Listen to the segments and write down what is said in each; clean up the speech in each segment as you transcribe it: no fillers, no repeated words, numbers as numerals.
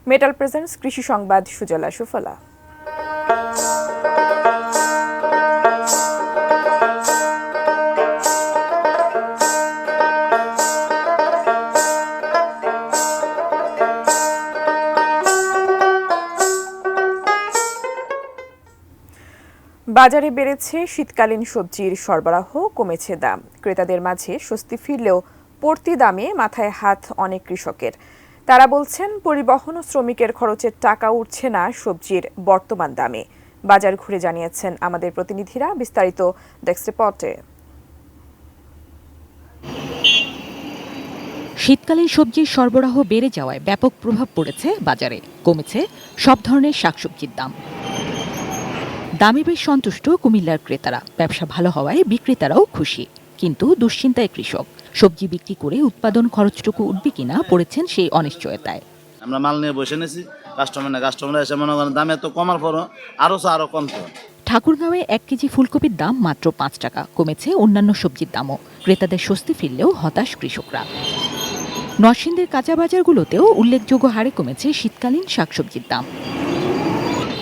Metal presents কৃষি সংবাদ সুজলা সুফলা। বাজারে বেড়েছে শীতকালীন সবজির সরবরাহ, কমেছে দাম। ক্রেতাদের মাঝে স্বস্তি ফিরলেও পড়তি দামে মাথায় হাত অনেক কৃষকের। তারা বলছেন, পরিবহন ও শ্রমিকের খরচের টাকা উঠছে না সবজির বর্তমান দামে। বাজার ঘুরে জানিয়েছেন আমাদের প্রতিনিধিরা। বিস্তারিত ডেস্ক রিপোর্টে। শীতকালীন সবজির সরবরাহ বেড়ে যাওয়ায় ব্যাপক প্রভাব পড়েছে বাজারে। কমেছে সব ধরনের শাকসবজির দাম। দামে বেশ সন্তুষ্ট কুমিল্লার ক্রেতারা। ব্যবসা ভালো হওয়ায় বিক্রেতারাও খুশি, কিন্তু দুশ্চিন্তায় কৃষক। সবজি বিক্রি করে উৎপাদন খরচটুকু উঠবে কিনা পড়েছেন সেই অনিশ্চয়তায়। আমরা মাল নিয়ে বসে নিয়েছি, কাস্টমার এসে মনে করেন দাম এত কমার পরও আরো কমতো। ঠাকুরগাঁওয়ে 1 কেজি ফুলকপির দাম মাত্র 5 টাকা। কমেছে অন্যান্য সবজির দামও। ক্রেতাদের স্বস্তি ফিরলেও হতাশ কৃষকরা। নরসিংদীর কাঁচা বাজারগুলোতেও উল্লেখযোগ্য হারে কমেছে শীতকালীন শাকসবজির দাম।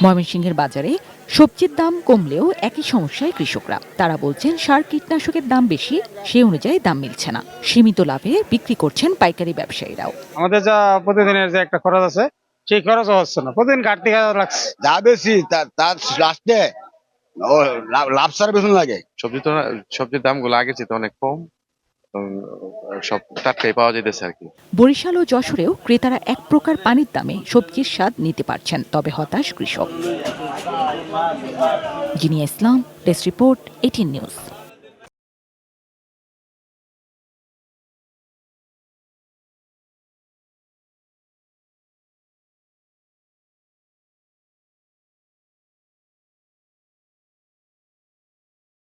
ময়মনসিংহের বাজারে সবজির দাম কমলেও একই সমস্যায় কৃষকরা। তারা বলছেন, সার কীটনাশকের দাম বেশি, সে অনুযায়ী দাম মিলছে না। সীমিত লাভে বিক্রি করছেন পাইকারি ব্যবসায়ীরাও। আমাদের যা প্রতিদিনের যে একটা খরচ আছে, সেই খরচ হচ্ছে না। প্রতিদিন ঘাটতি লাগছে। যা বেশি তার লাস্টে লাভ ছাড়া বেশি লাগে। সবজির দামগুলো আগের চেয়ে অনেক কম, সব টাটকাই পাওয়া যেতেছে আর কি। বরিশাল ও যশোরেও ক্রেতারা এক প্রকার পানির দামে সবজির স্বাদ নিতে পারছেন, তবে হতাশ কৃষক। জিনিয়া ইসলাম, ডেস্ক রিপোর্ট, 18 নিউজ।